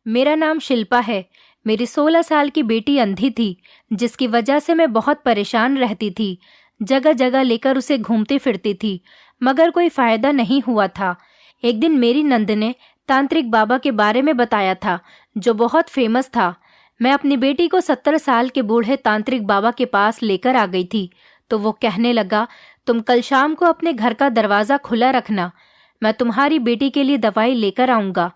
मेरा नाम शिल्पा है। मेरी 16 साल की बेटी अंधी थी, जिसकी वजह से मैं बहुत परेशान रहती थी। जगह जगह लेकर उसे घूमती फिरती थी, मगर कोई फायदा नहीं हुआ था। एक दिन मेरी नंद ने तांत्रिक बाबा के बारे में बताया था, जो बहुत फेमस था। मैं अपनी बेटी को 70 साल के बूढ़े तांत्रिक बाबा के पास लेकर आ गई थी, तो वो कहने लगा, तुम कल शाम को अपने घर का दरवाज़ा खुला रखना, मैं तुम्हारी बेटी के लिए दवाई लेकर आऊँगा।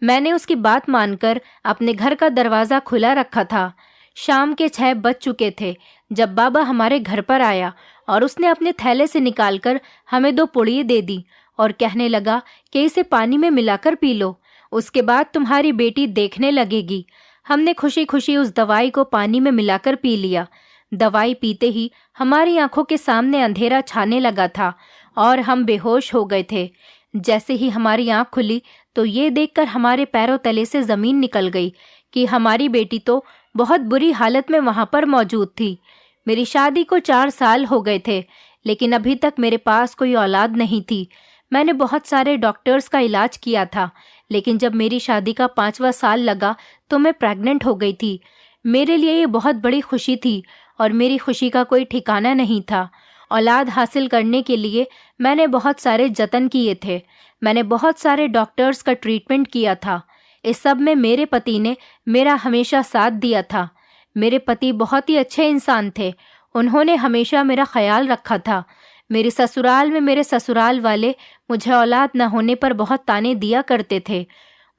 मैंने उसकी बात मानकर अपने घर का दरवाज़ा खुला रखा था। शाम के 6 बज चुके थे जब बाबा हमारे घर पर आया और उसने अपने थैले से निकालकर हमें 2 पुड़िये दे दी और कहने लगा कि इसे पानी में मिलाकर पी लो, उसके बाद तुम्हारी बेटी देखने लगेगी। हमने खुशी खुशी उस दवाई को पानी में मिलाकर पी लिया। दवाई पीते ही हमारी आंखों के सामने अंधेरा छाने लगा था और हम बेहोश हो गए थे। जैसे ही हमारी आंख खुली तो ये देखकर हमारे पैरों तले से ज़मीन निकल गई कि हमारी बेटी तो बहुत बुरी हालत में वहाँ पर मौजूद थी। मेरी शादी को 4 साल हो गए थे, लेकिन अभी तक मेरे पास कोई औलाद नहीं थी। मैंने बहुत सारे डॉक्टर्स का इलाज किया था, लेकिन जब मेरी शादी का 5वां साल लगा तो मैं प्रेग्नेंट हो गई थी। मेरे लिए ये बहुत बड़ी खुशी थी और मेरी खुशी का कोई ठिकाना नहीं था। औलाद हासिल करने के लिए मैंने बहुत सारे जतन किए थे। मैंने बहुत सारे डॉक्टर्स का ट्रीटमेंट किया था। इस सब में मेरे पति ने मेरा हमेशा साथ दिया था। मेरे पति बहुत ही अच्छे इंसान थे। उन्होंने हमेशा मेरा ख्याल रखा था। मेरे ससुराल में मेरे ससुराल वाले मुझे औलाद न होने पर बहुत ताने दिया करते थे।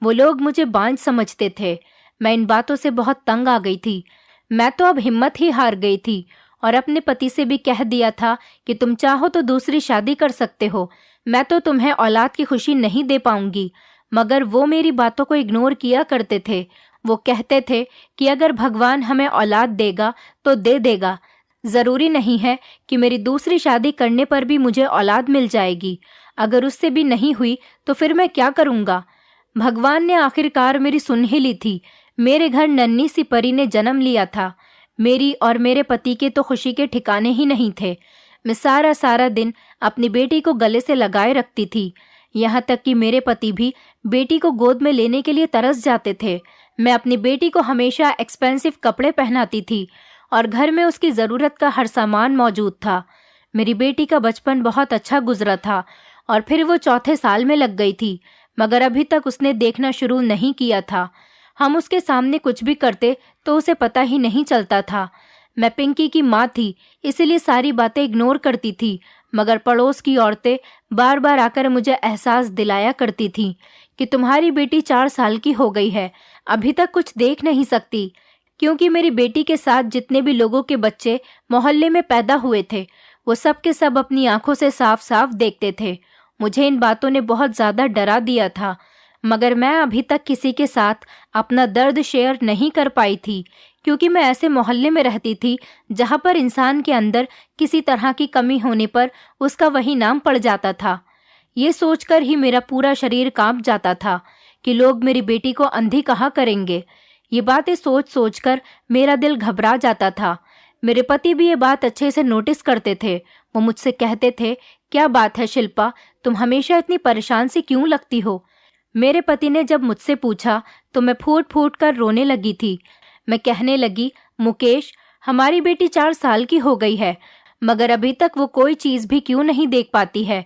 वो लोग मुझे बांझ समझते थे। मैं इन बातों से बहुत तंग आ गई थी। मैं तो अब हिम्मत ही हार गई थी और अपने पति से भी कह दिया था कि तुम चाहो तो दूसरी शादी कर सकते हो, मैं तो तुम्हें औलाद की खुशी नहीं दे पाऊंगी। मगर वो मेरी बातों को इग्नोर किया करते थे। वो कहते थे कि अगर भगवान हमें औलाद देगा तो दे देगा, ज़रूरी नहीं है कि मेरी दूसरी शादी करने पर भी मुझे औलाद मिल जाएगी। अगर उससे भी नहीं हुई तो फिर मैं क्या करूँगा। भगवान ने आखिरकार मेरी सुन ही ली थी। मेरे घर नन्ही सी परी ने जन्म लिया था। मेरी और मेरे पति के तो खुशी के ठिकाने ही नहीं थे। मैं सारा सारा दिन अपनी बेटी को गले से लगाए रखती थी। यहाँ तक कि मेरे पति भी बेटी को गोद में लेने के लिए तरस जाते थे। मैं अपनी बेटी को हमेशा एक्सपेंसिव कपड़े पहनाती थी और घर में उसकी ज़रूरत का हर सामान मौजूद था। मेरी बेटी का बचपन बहुत अच्छा गुजरा था और फिर वो 4थे साल में लग गई थी, मगर अभी तक उसने देखना शुरू नहीं किया था। हम उसके सामने कुछ भी करते तो उसे पता ही नहीं चलता था। मैं पिंकी की माँ थी, इसीलिए सारी बातें इग्नोर करती थी, मगर पड़ोस की औरतें बार बार आकर मुझे एहसास दिलाया करती थीं कि तुम्हारी बेटी 4 साल की हो गई है, अभी तक कुछ देख नहीं सकती। क्योंकि मेरी बेटी के साथ जितने भी लोगों के बच्चे मोहल्ले में पैदा हुए थे, वो सब के सब अपनी आंखों से साफ साफ देखते थे। मुझे इन बातों ने बहुत ज़्यादा डरा दिया था, मगर मैं अभी तक किसी के साथ अपना दर्द शेयर नहीं कर पाई थी, क्योंकि मैं ऐसे मोहल्ले में रहती थी जहाँ पर इंसान के अंदर किसी तरह की कमी होने पर उसका वही नाम पड़ जाता था। ये सोचकर ही मेरा पूरा शरीर कांप जाता था कि लोग मेरी बेटी को अंधी कहा करेंगे। ये बातें सोच सोचकर मेरा दिल घबरा जाता था। मेरे पति भी ये बात अच्छे से नोटिस करते थे। वो मुझसे कहते थे, क्या बात है शिल्पा, तुम हमेशा इतनी परेशान सी क्यों लगती हो। मेरे पति ने जब मुझसे पूछा तो मैं फूट फूट कर रोने लगी थी। मैं कहने लगी, मुकेश, हमारी बेटी 4 साल की हो गई है, मगर अभी तक वो कोई चीज़ भी क्यों नहीं देख पाती है।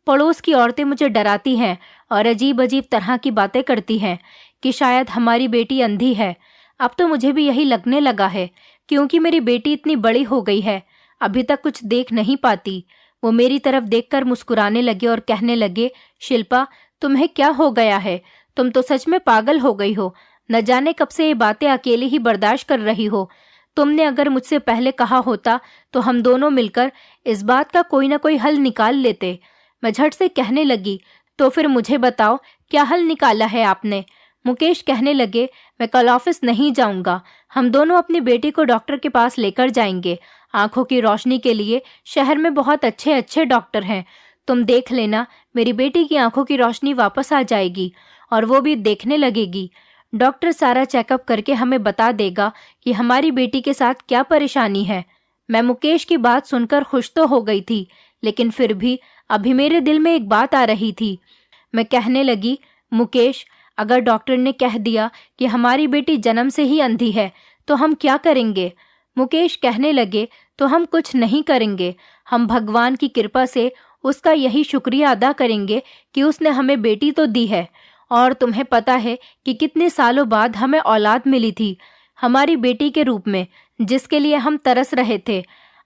पड़ोस की औरतें मुझे डराती हैं और अजीब अजीब तरह की बातें करती हैं कि शायद हमारी बेटी अंधी है। अब तो मुझे भी यही लगने लगा है, क्योंकि मेरी बेटी इतनी बड़ी हो गई है, अभी तक कुछ देख नहीं पाती। वो मेरी तरफ देखकर मुस्कुराने लगे और कहने लगे, शिल्पा, तुम्हें क्या हो गया है, तुम तो सच में पागल हो गई हो। न जाने कब से ये बातें अकेले ही बर्दाश्त कर रही हो। तुमने अगर मुझसे पहले कहा होता तो हम दोनों मिलकर इस बात का कोई ना कोई हल निकाल लेते। मैं झट से कहने लगी, तो फिर मुझे बताओ, क्या हल निकाला है आपने। मुकेश कहने लगे, मैं कल ऑफिस नहीं जाऊंगा, हम दोनों अपनी बेटी को डॉक्टर के पास लेकर जाएंगे। आंखों की रोशनी के लिए शहर में बहुत अच्छे अच्छे डॉक्टर हैं, तुम देख लेना, मेरी बेटी की आंखों की रोशनी वापस आ जाएगी और वो भी देखने लगेगी। डॉक्टर सारा चेकअप करके हमें बता देगा कि हमारी बेटी के साथ क्या परेशानी है। मैं मुकेश की बात सुनकर खुश तो हो गई थी, लेकिन फिर भी अभी मेरे दिल में एक बात आ रही थी। मैं कहने लगी, मुकेश, अगर डॉक्टर ने कह दिया कि हमारी बेटी जन्म से ही अंधी है तो हम क्या करेंगे? मुकेश कहने लगे, तो हम कुछ नहीं करेंगे। हम भगवान की कृपा से उसका यही शुक्रिया अदा करेंगे कि उसने हमें बेटी तो दी है। और तुम्हें पता है कि कितने सालों बाद हमें औलाद मिली थी, हमारी बेटी के रूप में, जिसके लिए हम तरस रहे थे।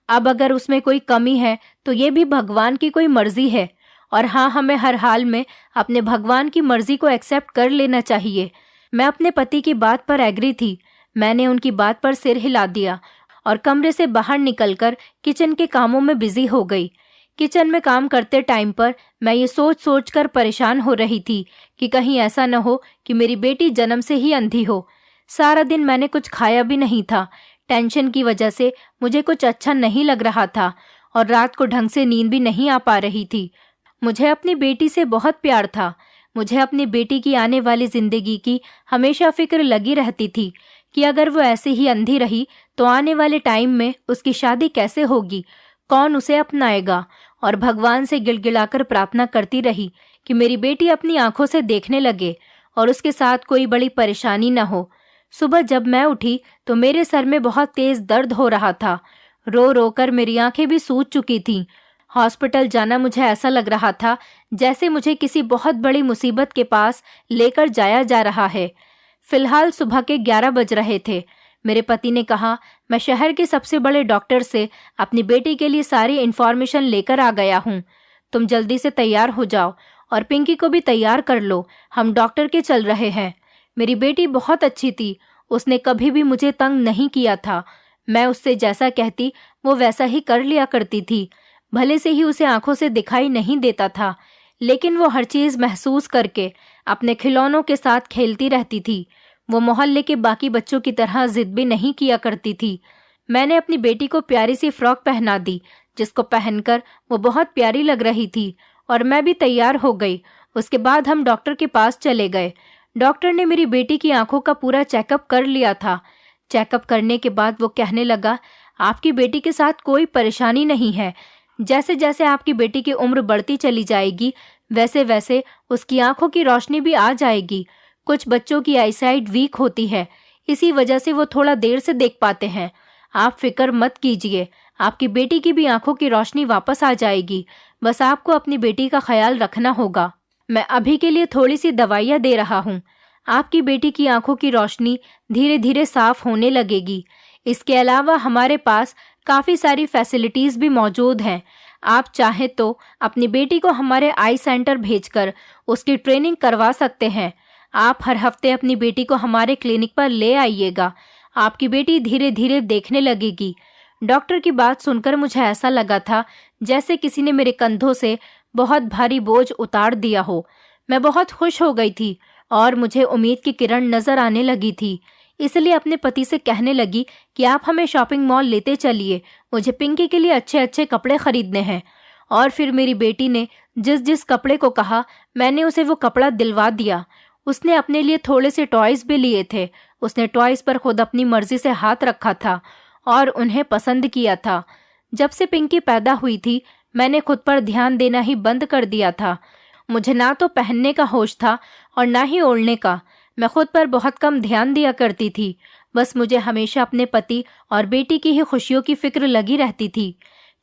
अब अगर उसमें कोई कमी है तो ये भी भगवान की कोई मर्जी है। और हाँ, हमें हर हाल में अपने भगवान की मर्जी को एक्सेप्ट कर लेना चाहिए। मैं अपने पति की बात पर एग्री थी। मैंने उनकी बात पर सिर हिला दिया और कमरे से बाहर निकलकर किचन के कामों में बिजी हो गई। किचन में काम करते टाइम पर मैं ये सोच सोच कर परेशान हो रही थी कि कहीं ऐसा न हो कि मेरी बेटी जन्म से ही अंधी हो। सारा दिन मैंने कुछ खाया भी नहीं था। टेंशन की वजह से मुझे कुछ अच्छा नहीं लग रहा था और रात को ढंग से नींद भी नहीं आ पा रही थी। मुझे अपनी बेटी से बहुत प्यार था। मुझे अपनी बेटी की आने वाली जिंदगी की हमेशा फिक्र लगी रहती थी कि अगर वो ऐसे ही अंधी रही तो आने वाले टाइम में उसकी शादी कैसे होगी, कौन उसे अपनाएगा। और भगवान से गिड़गिड़ाकर प्रार्थना करती रही कि मेरी बेटी अपनी आंखों से देखने लगे और उसके साथ कोई बड़ी परेशानी न हो। सुबह जब मैं उठी तो मेरे सर में बहुत तेज दर्द हो रहा था। रो रो कर मेरी आंखें भी सूज चुकी थीं। हॉस्पिटल जाना मुझे ऐसा लग रहा था जैसे मुझे किसी बहुत बड़ी मुसीबत के पास लेकर जाया जा रहा है। फिलहाल सुबह के 11 बज रहे थे। मेरे पति ने कहा, मैं शहर के सबसे बड़े डॉक्टर से अपनी बेटी के लिए सारी इन्फॉर्मेशन लेकर आ गया हूँ। तुम जल्दी से तैयार हो जाओ और पिंकी को भी तैयार कर लो, हम डॉक्टर के चल रहे हैं। मेरी बेटी बहुत अच्छी थी, उसने कभी भी मुझे तंग नहीं किया था। मैं उससे जैसा कहती वो वैसा ही कर लिया करती थी। भले से ही उसे आंखों से दिखाई नहीं देता था, लेकिन वो हर चीज महसूस करके अपने खिलौनों के साथ खेलती रहती थी। वो मोहल्ले के बाकी बच्चों की तरह जिद भी नहीं किया करती थी। मैंने अपनी बेटी को प्यारी सी फ्रॉक पहना दी, जिसको पहनकर वो बहुत प्यारी लग रही थी, और मैं भी तैयार हो गई। उसके बाद हम डॉक्टर के पास चले गए। डॉक्टर ने मेरी बेटी की आंखों का पूरा चेकअप कर लिया था। चेकअप करने के बाद वो कहने लगा, आपकी बेटी के साथ कोई परेशानी नहीं है। जैसे जैसे आपकी बेटी की उम्र बढ़ती चली जाएगी वैसे वैसे उसकी आंखों की रोशनी भी आ जाएगी। कुछ बच्चों की आईसाइट वीक होती है, इसी वजह से वो थोड़ा देर से देख पाते हैं। आप फिक्र मत कीजिए, आपकी बेटी की भी आंखों की रोशनी वापस आ जाएगी। बस आपको अपनी बेटी का ख्याल रखना होगा। मैं अभी के लिए थोड़ी सी दवाइयाँ दे रहा हूँ। आपकी बेटी की आंखों की रोशनी धीरे धीरे साफ होने लगेगी। इसके अलावा हमारे पास काफ़ी सारी फैसिलिटीज़ भी मौजूद हैं। आप चाहें तो अपनी बेटी को हमारे आई सेंटर भेजकर उसकी ट्रेनिंग करवा सकते हैं। आप हर हफ्ते अपनी बेटी को हमारे क्लिनिक पर ले आइएगा। आपकी बेटी धीरे धीरे देखने लगेगी। डॉक्टर की बात सुनकर मुझे ऐसा लगा था जैसे किसी ने मेरे कंधों से बहुत भारी बोझ उतार दिया हो। मैं बहुत खुश हो गई थी और मुझे उम्मीद की किरण नजर आने लगी थी। इसलिए अपने पति से कहने लगी कि आप हमें शॉपिंग मॉल लेते चलिए, मुझे पिंकी के लिए अच्छे अच्छे कपड़े खरीदने हैं। और फिर मेरी बेटी ने जिस जिस कपड़े को कहा मैंने उसे वो कपड़ा दिलवा दिया। उसने अपने लिए थोड़े से टॉयज भी लिए थे। उसने टॉयज पर खुद अपनी मर्जी से हाथ रखा था और उन्हें पसंद किया था। जब से पिंकी पैदा हुई थी मैंने खुद पर ध्यान देना ही बंद कर दिया था। मुझे ना तो पहनने का होश था और ना ही ओढ़ने का। मैं खुद पर बहुत कम ध्यान दिया करती थी। बस मुझे हमेशा अपने पति और बेटी की ही खुशियों की फिक्र लगी रहती थी।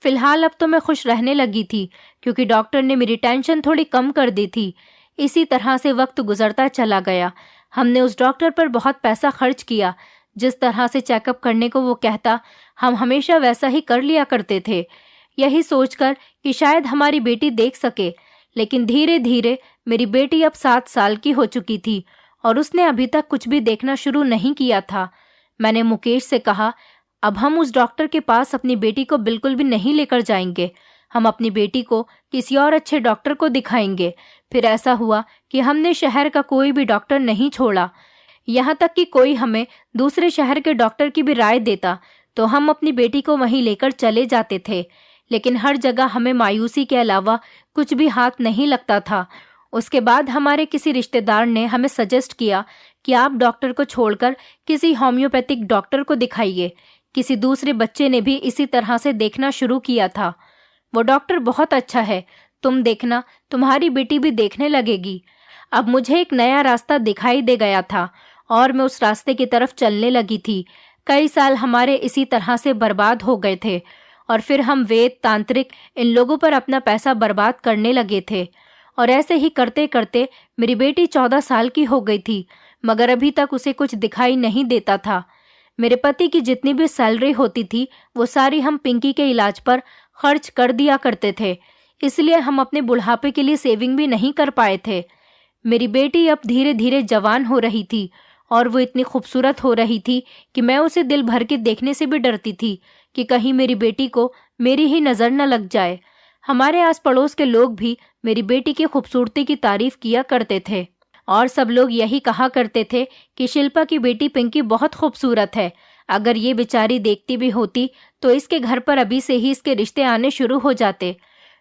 फिलहाल अब तो मैं खुश रहने लगी थी क्योंकि डॉक्टर ने मेरी टेंशन थोड़ी कम कर दी थी। इसी तरह से वक्त गुजरता चला गया। हमने उस डॉक्टर पर बहुत पैसा खर्च किया। जिस तरह से चेकअप करने को वो कहता हम हमेशा वैसा ही कर लिया करते थे, यही सोचकर कि शायद हमारी बेटी देख सके। लेकिन धीरे धीरे मेरी बेटी अब 7 साल की हो चुकी थी और उसने अभी तक कुछ भी देखना शुरू नहीं किया था। मैंने मुकेश से कहा, अब हम उस डॉक्टर के पास अपनी बेटी को बिल्कुल भी नहीं लेकर जाएंगे। हम अपनी बेटी को किसी और अच्छे डॉक्टर को दिखाएंगे। फिर ऐसा हुआ कि हमने शहर का कोई भी डॉक्टर नहीं छोड़ा। यहाँ तक कि कोई हमें दूसरे शहर के डॉक्टर की भी राय देता तो हम अपनी बेटी को वहीं लेकर चले जाते थे। लेकिन हर जगह हमें मायूसी के अलावा कुछ भी हाथ नहीं लगता था। उसके बाद हमारे किसी रिश्तेदार ने हमें सजेस्ट किया कि आप डॉक्टर को छोड़कर किसी होम्योपैथिक डॉक्टर को दिखाइए। किसी दूसरे बच्चे ने भी इसी तरह से देखना शुरू किया था। वो डॉक्टर बहुत अच्छा है, तुम देखना तुम्हारी बेटी भी देखने लगेगी। अब मुझे एक नया रास्ता दिखाई दे गया था और मैं उस रास्ते की तरफ चलने लगी थी। कई साल हमारे इसी तरह से बर्बाद हो गए थे और फिर हम वेद, तांत्रिक, इन लोगों पर अपना पैसा बर्बाद करने लगे थे। और ऐसे ही करते करते मेरी बेटी 14 साल की हो गई थी, मगर अभी तक उसे कुछ दिखाई नहीं देता था। मेरे पति की जितनी भी सैलरी होती थी वो सारी हम पिंकी के इलाज पर खर्च कर दिया करते थे, इसलिए हम अपने बुढ़ापे के लिए सेविंग भी नहीं कर पाए थे। मेरी बेटी अब धीरे धीरे जवान हो रही थी और वो इतनी खूबसूरत हो रही थी कि मैं उसे दिल भर के देखने से भी डरती थी कि कहीं मेरी बेटी को मेरी ही नज़र न लग जाए। हमारे आस पड़ोस के लोग भी मेरी बेटी की खूबसूरती की तारीफ किया करते थे और सब लोग यही कहा करते थे कि शिल्पा की बेटी पिंकी बहुत खूबसूरत है। अगर ये बेचारी देखती भी होती तो इसके घर पर अभी से ही इसके रिश्ते आने शुरू हो जाते।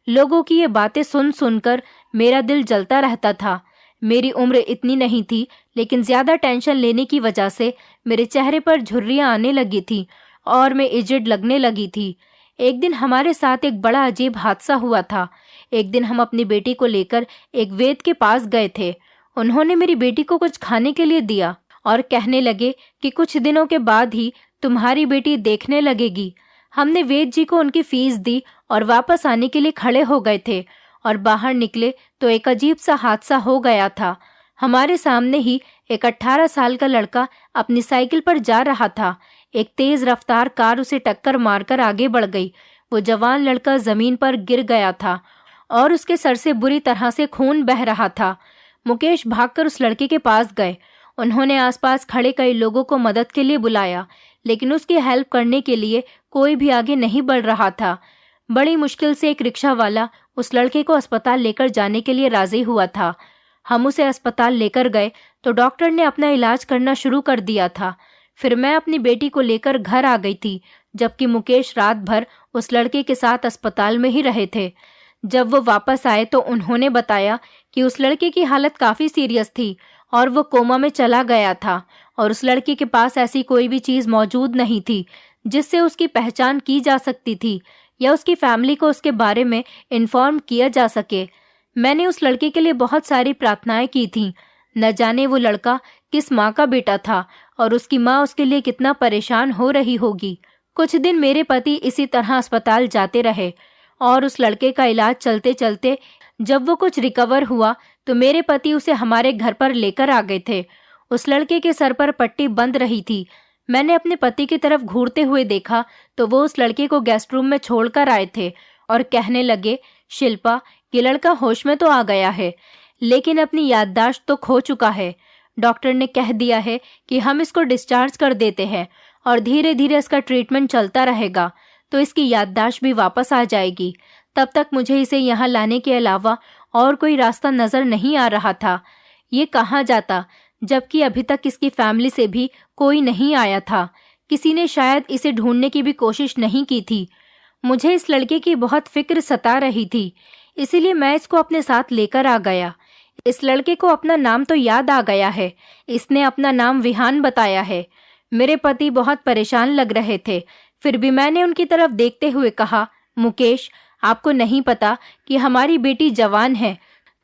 लोगों की ये बातें सुन सुनकर मेरा दिल जलता रहता था। मेरी उम्र इतनी नहीं थी, लेकिन ज्यादा टेंशन लेने की वजह से मेरे चेहरे पर झुर्रियां आने लगी थी और मैं एजिड लगने लगी थी। एक दिन हमारे साथ एक बड़ा अजीब हादसा हुआ था। एक दिन हम अपनी बेटी को लेकर एक वैद्य के पास गए थे। उन्होंने मेरी बेटी को कुछ खाने के लिए दिया और कहने लगे कि कुछ दिनों के बाद ही तुम्हारी बेटी देखने लगेगी। हमने वैद्य जी को उनकी फीस दी और वापस आने के लिए खड़े हो गए थे और बाहर निकले तो एक अजीब सा हादसा हो गया था। हमारे सामने ही एक 18 साल का लड़का अपनी साइकिल पर जा रहा था। एक तेज रफ्तार कार उसे टक्कर मारकर आगे बढ़ गई। वो जवान लड़का जमीन पर गिर गया था और उसके सर से बुरी तरह से खून बह रहा था। मुकेश भागकर उस लड़के के पास गए। उन्होंने आसपास खड़े कई लोगों को मदद के लिए बुलाया, लेकिन उसकी हेल्प करने के लिए कोई भी आगे नहीं बढ़ रहा था। बड़ी मुश्किल से एक रिक्शा वाला उस लड़के को अस्पताल लेकर जाने के लिए राजी हुआ था। हम उसे अस्पताल लेकर गए तो डॉक्टर ने अपना इलाज करना शुरू कर दिया था। फिर मैं अपनी बेटी को लेकर घर आ गई थी, जबकि मुकेश रात भर उस लड़के के साथ अस्पताल में ही रहे थे। जब वो वापस आए तो उन्होंने बताया कि उस लड़के की हालत काफ़ी सीरियस थी और वो कोमा में चला गया था और उस लड़के के पास ऐसी कोई भी चीज़ मौजूद नहीं थी जिससे उसकी पहचान की जा सकती थी या उसकी फैमिली को उसके बारे में इन्फॉर्म किया जा सके। मैंने उस लड़के के लिए बहुत सारी प्रार्थनाएं की थीं। न जाने वो लड़का किस माँ का बेटा था और उसकी माँ उसके लिए कितना परेशान हो रही होगी। कुछ दिन मेरे पति इसी तरह अस्पताल जाते रहे और उस लड़के का इलाज चलते चलते जब वो कुछ रिकवर हुआ तो मेरे पति उसे हमारे घर पर लेकर आ गए थे। उस लड़के के सर पर पट्टी बंध रही थी। मैंने अपने पति की तरफ घूरते हुए देखा तो वो उस लड़के को गेस्ट रूम में छोड़कर आए थे और कहने लगे, शिल्पा, ये लड़का होश में तो आ गया है लेकिन अपनी याददाश्त तो खो चुका है। डॉक्टर ने कह दिया है कि हम इसको डिस्चार्ज कर देते हैं और धीरे धीरे इसका ट्रीटमेंट चलता रहेगा तो इसकी याददाश्त भी वापस आ जाएगी। तब तक मुझे इसे यहाँ लाने के अलावा और कोई रास्ता नजर नहीं आ रहा था। ये कहाँ जाता, जबकि अभी तक इसकी फैमिली से भी कोई नहीं आया था। किसी ने शायद इसे ढूंढने की भी कोशिश नहीं की थी। मुझे इस लड़के की बहुत फिक्र सता रही थी, इसीलिए मैं इसको अपने साथ लेकर आ गया। इस लड़के को अपना नाम तो याद आ गया है। इसने अपना नाम विहान बताया है। मेरे पति बहुत परेशान लग रहे थे, फिर भी मैंने उनकी तरफ देखते हुए कहा, मुकेश, आपको नहीं पता कि हमारी बेटी जवान है।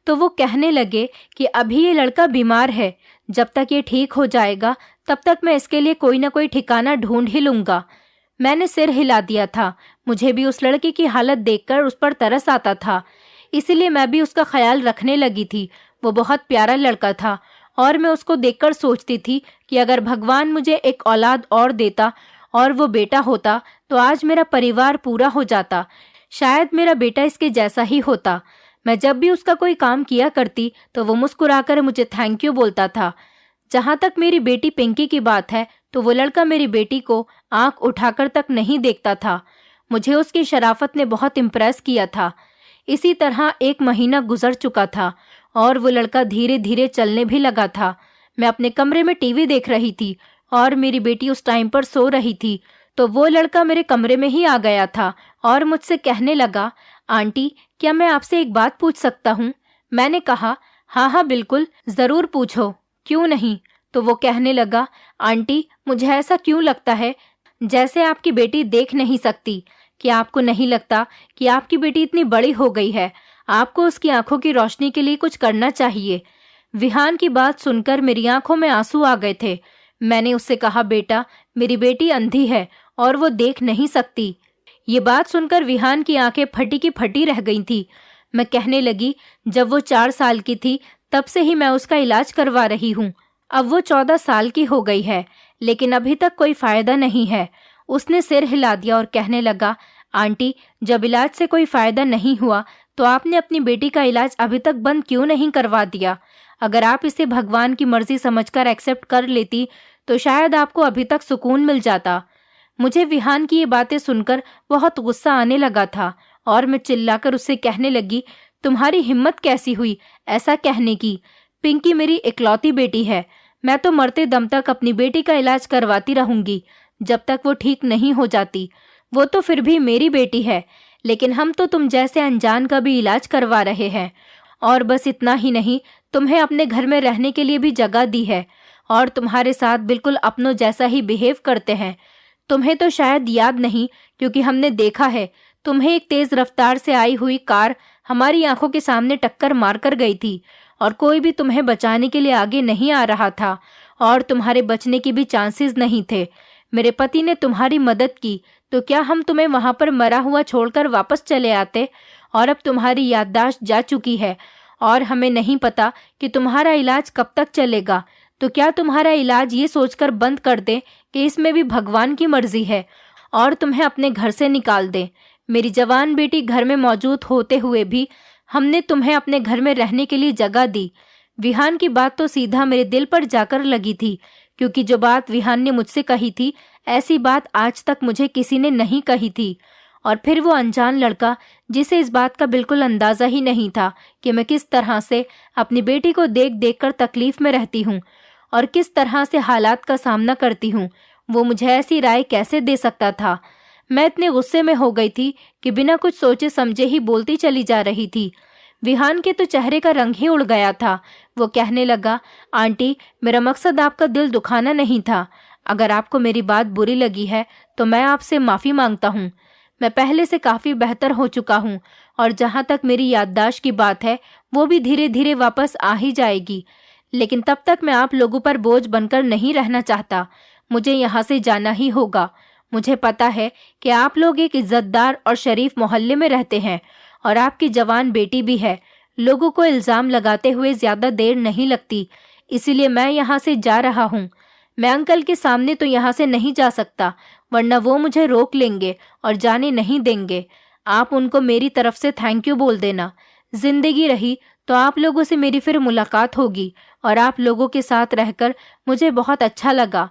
तो वो कहने लगे कि अभी ये लड़का बीमार है, जब तक ये ठीक हो जाएगा तब तक मैं इसके लिए कोई ना कोई ठिकाना ढूंढ ही लूंगा। मैंने सिर हिला दिया था। मुझे भी उस लड़के की हालत देखकर उस पर तरस आता था, इसीलिए मैं भी उसका ख्याल रखने लगी थी। वो बहुत प्यारा लड़का था और मैं उसको देखकर सोचती थी कि अगर भगवान मुझे एक औलाद और देता और वो बेटा होता तो आज मेरा परिवार पूरा हो जाता। शायद मेरा बेटा इसके जैसा ही होता। मैं जब भी उसका कोई काम किया करती तो वो मुस्कुराकर मुझे थैंक यू बोलता था। जहाँ तक मेरी बेटी पिंकी की बात है तो वो लड़का मेरी बेटी को आंख उठाकर तक नहीं देखता था। मुझे उसकी शराफत ने बहुत इम्प्रेस किया था। इसी तरह 1 महीना गुजर चुका था और वो लड़का धीरे धीरे चलने भी लगा था। मैं अपने कमरे में टीवी देख रही थी और मेरी बेटी उस टाइम पर सो रही थी तो वो लड़का मेरे कमरे में ही आ गया था और मुझसे कहने लगा, आंटी, क्या मैं आपसे एक बात पूछ सकता हूँ? मैंने कहा, हाँ हाँ बिल्कुल, ज़रूर पूछो, क्यों नहीं। तो वो कहने लगा, आंटी, मुझे ऐसा क्यों लगता है जैसे आपकी बेटी देख नहीं सकती। क्या आपको नहीं लगता कि आपकी बेटी इतनी बड़ी हो गई है, आपको उसकी आंखों की रोशनी के लिए कुछ करना चाहिए। विहान की बात सुनकर मेरी आंखों में आंसू आ गए थे। मैंने उससे कहा, बेटा, मेरी बेटी अंधी है और वो देख नहीं सकती। ये बात सुनकर विहान की आंखें फटी की फटी रह गई थी। मैं कहने लगी, जब वो 4 साल की थी तब से ही मैं उसका इलाज करवा रही हूँ। अब वो 14 साल की हो गई है, लेकिन अभी तक कोई फायदा नहीं है। उसने सिर हिला दिया और कहने लगा, आंटी, जब इलाज से कोई फायदा नहीं हुआ तो आपने अपनी बेटी का इलाज अभी तक बंद क्यों नहीं करवा दिया? अगर आप इसे भगवान की मर्जी समझकर एक्सेप्ट कर लेती तो शायद आपको अभी तक सुकून मिल जाता। मुझे विहान की ये बातें सुनकर बहुत गुस्सा आने लगा था और मैं चिल्लाकर उससे कहने लगी, तुम्हारी हिम्मत कैसी हुई ऐसा कहने की? पिंकी मेरी इकलौती बेटी है। मैं तो मरते दम तक अपनी बेटी का इलाज करवाती रहूंगी जब तक वो ठीक नहीं हो जाती। वो तो फिर भी मेरी बेटी है, लेकिन हम तो तुम जैसे अनजान का भी इलाज करवा रहे हैं। और बस इतना ही नहीं, तुम्हें अपने घर में रहने के लिए भी जगह दी है और तुम्हारे साथ बिल्कुल अपनों जैसा ही बिहेव करते हैं। तुम्हें तो शायद याद नहीं, क्योंकि हमने देखा है तुम्हें एक तेज रफ्तार से आई हुई कार हमारी आंखों के सामने टक्कर मारकर गई थी और कोई भी तुम्हें बचाने के लिए आगे नहीं आ रहा था और तुम्हारे बचने के भी चांसेस नहीं थे। मेरे पति ने तुम्हारी मदद की, तो क्या हम तुम्हें वहां पर मरा हुआ छोड़कर वापस चले आते? और अब तुम्हारी याददाश्त जा चुकी है और हमें नहीं पता कि तुम्हारा इलाज कब तक चलेगा। तो क्या तुम्हारा इलाज ये सोचकर बंद कर दें कि इसमें भी भगवान की मर्जी है और तुम्हें अपने घर से निकाल दें? मेरी जवान बेटी घर में मौजूद होते हुए भी हमने तुम्हें अपने घर में रहने के लिए जगह दी। विहान की बात तो सीधा मेरे दिल पर जाकर लगी थी, क्योंकि जो बात विहान ने मुझसे कही थी, ऐसी बात आज तक मुझे किसी ने नहीं कही थी। और फिर वो अनजान लड़का, जिसे इस बात का बिल्कुल अंदाजा ही नहीं था कि मैं किस तरह से अपनी बेटी को देख देख कर तकलीफ में रहती हूँ और किस तरह से हालात का सामना करती हूँ, वो मुझे ऐसी राय कैसे दे सकता था? मैं इतने गुस्से में हो गई थी कि बिना कुछ सोचे समझे ही बोलती चली जा रही थी। विहान के तो चेहरे का रंग ही उड़ गया था। वो कहने लगा, आंटी, मेरा मकसद आपका दिल दुखाना नहीं था। अगर आपको मेरी बात बुरी लगी है तो मैं आपसे माफ़ी मांगता हूँ। मैं पहले से काफ़ी बेहतर हो चुका हूँ और जहाँ तक मेरी याददाश्त की बात है, वो भी धीरे धीरे वापस आ ही जाएगी। लेकिन तब तक मैं आप लोगों पर बोझ बनकर नहीं रहना चाहता। मुझे यहाँ से जाना ही होगा। मुझे पता है कि आप लोग एक इज्जतदार और शरीफ मोहल्ले में रहते हैं और आपकी जवान बेटी भी है। लोगों को इल्ज़ाम लगाते हुए ज़्यादा देर नहीं लगती, इसीलिए मैं यहाँ से जा रहा हूँ। मैं अंकल के सामने तो यहाँ से नहीं जा सकता, वरना वो मुझे रोक लेंगे और जाने नहीं देंगे। आप उनको मेरी तरफ से थैंक यू बोल देना। जिंदगी रही तो आप लोगों से मेरी फिर मुलाकात होगी और आप लोगों के साथ रहकर मुझे बहुत अच्छा लगा।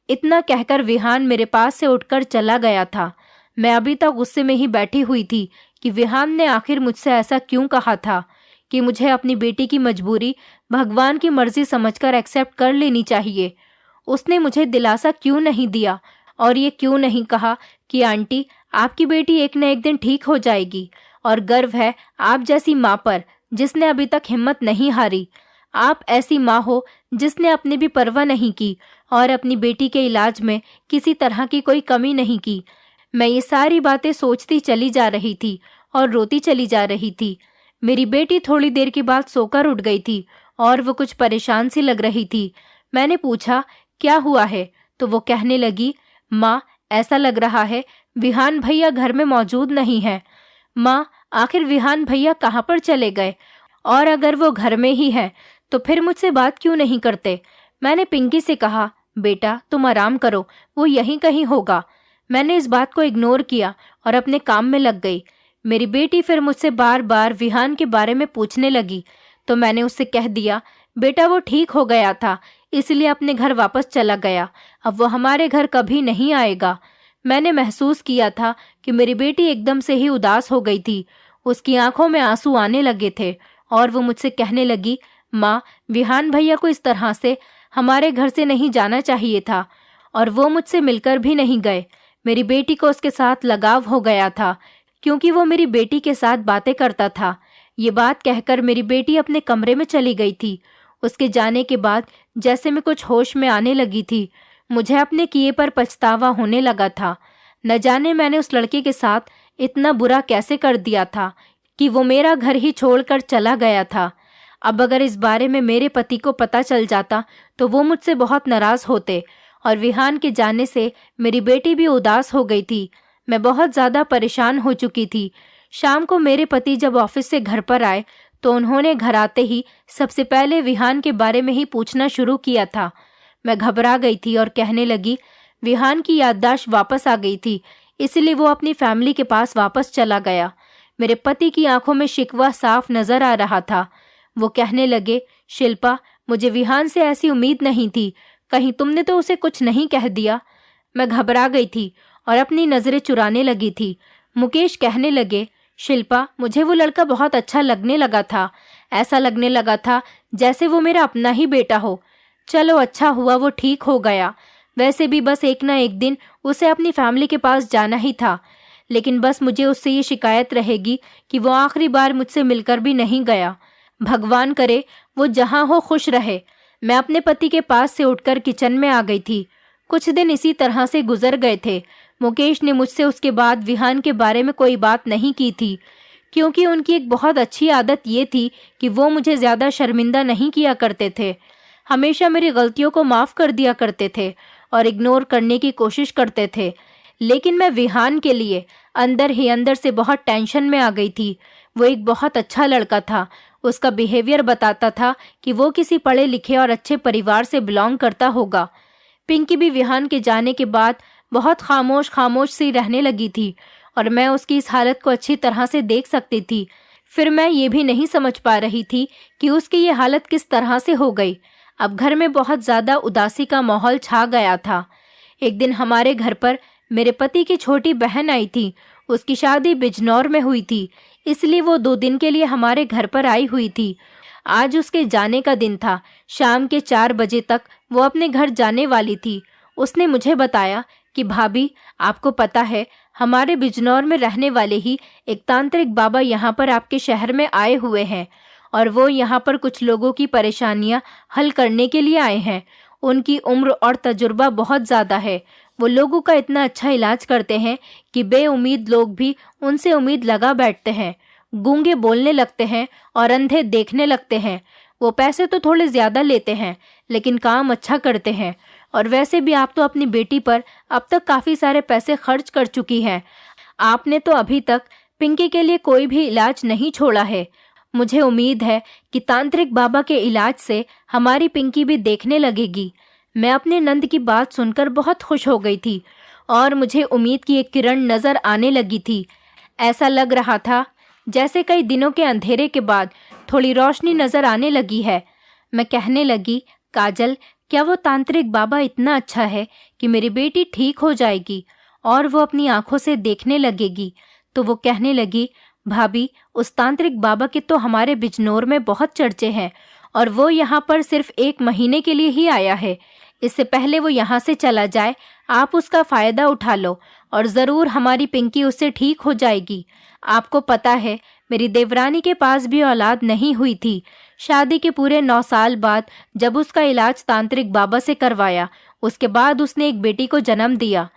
इतना कहकर विहान मेरे पास से उठकर चला गया था। मैं अभी तक गुस्से में ही बैठी हुई थी कि विहान ने आखिर मुझसे ऐसा क्यों कहा था कि मुझे अपनी बेटी की मजबूरी भगवान की मर्जी समझकर एक्सेप्ट कर लेनी चाहिए। उसने मुझे दिलासा क्यों नहीं दिया और ये क्यों नहीं कहा कि आंटी, आपकी बेटी एक न एक दिन ठीक हो जाएगी और गर्व है आप जैसी माँ पर जिसने अभी तक हिम्मत नहीं हारी। आप ऐसी माँ हो जिसने अपनी भी परवाह नहीं की और अपनी बेटी के इलाज में किसी तरह की कोई कमी नहीं की। मैं ये सारी बातें सोचती चली जा रही थी और रोती चली जा रही थी। मेरी बेटी थोड़ी देर के बाद सोकर उठ गई थी और वो कुछ परेशान सी लग रही थी। मैंने पूछा, क्या हुआ है? तो वो कहने लगी, माँ, ऐसा लग रहा है विहान भैया घर में मौजूद नहीं है। माँ, आखिर विहान भैया कहाँ पर चले गए? और अगर वो घर में ही है तो फिर मुझसे बात क्यों नहीं करते? मैंने पिंकी से कहा, बेटा तुम आराम करो, वो यहीं कहीं होगा। मैंने इस बात को इग्नोर किया और अपने काम में लग गई। मेरी बेटी फिर मुझसे बार बार विहान के बारे में पूछने लगी, तो मैंने उससे कह दिया, बेटा वो ठीक हो गया था, इसलिए अपने घर वापस चला गया। अब वो हमारे घर कभी नहीं आएगा। मैंने महसूस किया था कि मेरी बेटी एकदम से ही उदास हो गई थी। उसकी आंखों में आंसू आने लगे थे और वो मुझसे कहने लगी, माँ, विहान भैया को इस तरह से हमारे घर से नहीं जाना चाहिए था और वो मुझसे मिलकर भी नहीं गए। मेरी बेटी को उसके साथ लगाव हो गया था क्योंकि वो मेरी बेटी के साथ बातें करता था। ये बात कहकर मेरी बेटी अपने कमरे में चली गई थी। उसके जाने के बाद जैसे मैं कुछ होश में आने लगी थी। मुझे अपने किए पर पछतावा होने लगा था। न जाने मैंने उस लड़के के साथ इतना बुरा कैसे कर दिया था कि वो मेरा घर ही छोड़कर चला गया था। अब अगर इस बारे में मेरे पति को पता चल जाता तो वो मुझसे बहुत नाराज होते, और विहान के जाने से मेरी बेटी भी उदास हो गई थी। मैं बहुत ज़्यादा परेशान हो चुकी थी। शाम को मेरे पति जब ऑफिस से घर पर आए तो उन्होंने घर आते ही सबसे पहले विहान के बारे में ही पूछना शुरू किया था। मैं घबरा गई थी और कहने लगी, विहान की याददाश्त वापस आ गई थी, इसलिए वो अपनी फैमिली के पास वापस चला गया। मेरे पति की आंखों में शिकवा साफ नजर आ रहा था। वो कहने लगे, शिल्पा, मुझे विहान से ऐसी उम्मीद नहीं थी, कहीं तुमने तो उसे कुछ नहीं कह दिया। मैं घबरा गई थी और अपनी नजरें चुराने लगी थी। मुकेश कहने लगे, शिल्पा, मुझे वो लड़का बहुत अच्छा लगने लगा था। ऐसा लगने लगा था जैसे वो मेरा अपना ही बेटा हो। चलो, अच्छा हुआ वो ठीक हो गया। वैसे भी बस एक ना एक दिन उसे अपनी फैमिली के पास जाना ही था, लेकिन बस मुझे उससे ये शिकायत रहेगी कि वो आखिरी बार मुझसे मिलकर भी नहीं गया। भगवान करे वो जहाँ हो खुश रहे। मैं अपने पति के पास से उठकर किचन में आ गई थी। कुछ दिन इसी तरह से गुजर गए थे। मुकेश ने मुझसे उसके बाद विहान के बारे में कोई बात नहीं की थी, क्योंकि उनकी एक बहुत अच्छी आदत ये थी कि वो मुझे ज़्यादा शर्मिंदा नहीं किया करते थे। हमेशा मेरी गलतियों को माफ़ कर दिया करते थे और इग्नोर करने की कोशिश करते थे। लेकिन मैं विहान के लिए अंदर ही अंदर से बहुत टेंशन में आ गई थी। वो एक बहुत अच्छा लड़का था। उसका बिहेवियर बताता था कि वो किसी पढ़े लिखे और अच्छे परिवार से बिलोंग करता होगा। पिंकी भी विहान के जाने के बाद बहुत खामोश खामोश सी रहने लगी थी और मैं उसकी इस हालत को अच्छी तरह से देख सकती थी। फिर मैं ये भी नहीं समझ पा रही थी कि उसकी ये हालत किस तरह से हो गई। अब घर में बहुत ज़्यादा उदासी का माहौल छा गया था। एक दिन हमारे घर पर मेरे पति की छोटी बहन आई थी। उसकी शादी बिजनौर में हुई थी, इसलिए वो 2 दिन के लिए हमारे घर पर आई हुई थी। आज उसके जाने का दिन था। शाम के 4 बजे तक वो अपने घर जाने वाली थी। उसने मुझे बताया कि भाभी, आपको पता है, हमारे बिजनौर में रहने वाले ही एक तांत्रिक बाबा यहाँ पर आपके शहर में आए हुए हैं और वो यहाँ पर कुछ लोगों की परेशानियाँ हल करने के लिए आए हैं। उनकी उम्र और तजुर्बा बहुत ज़्यादा है। वो लोगों का इतना अच्छा इलाज करते हैं कि बेउम्मीद लोग भी उनसे उम्मीद लगा बैठते हैं। गूंगे बोलने लगते हैं और अंधे देखने लगते हैं। वो पैसे तो थोड़े ज़्यादा लेते हैं, लेकिन काम अच्छा करते हैं। और वैसे भी आप तो अपनी बेटी पर अब तक काफ़ी सारे पैसे खर्च कर चुकी हैं। आपने तो अभी तक पिंकी के लिए कोई भी इलाज नहीं छोड़ा है। मुझे उम्मीद है कि तांत्रिक बाबा के इलाज से हमारी पिंकी भी देखने लगेगी। मैं अपने नंद की बात सुनकर बहुत खुश हो गई थी और मुझे उम्मीद की एक किरण नजर आने लगी थी। ऐसा लग रहा था जैसे कई दिनों के अंधेरे के बाद थोड़ी रोशनी नजर आने लगी है। मैं कहने लगी, काजल, क्या वो तांत्रिक बाबा इतना अच्छा है कि मेरी बेटी ठीक हो जाएगी और वो अपनी आंखों से देखने लगेगी? तो वो कहने लगी, भाभी, उस तांत्रिक बाबा के तो हमारे बिजनौर में बहुत चर्चे हैं और वो यहाँ पर सिर्फ 1 महीने के लिए ही आया है। इससे पहले वो यहाँ से चला जाए, आप उसका फ़ायदा उठा लो और ज़रूर हमारी पिंकी उससे ठीक हो जाएगी। आपको पता है, मेरी देवरानी के पास भी औलाद नहीं हुई थी। शादी के पूरे 9 साल बाद जब उसका इलाज तांत्रिक बाबा से करवाया, उसके बाद उसने एक बेटी को जन्म दिया।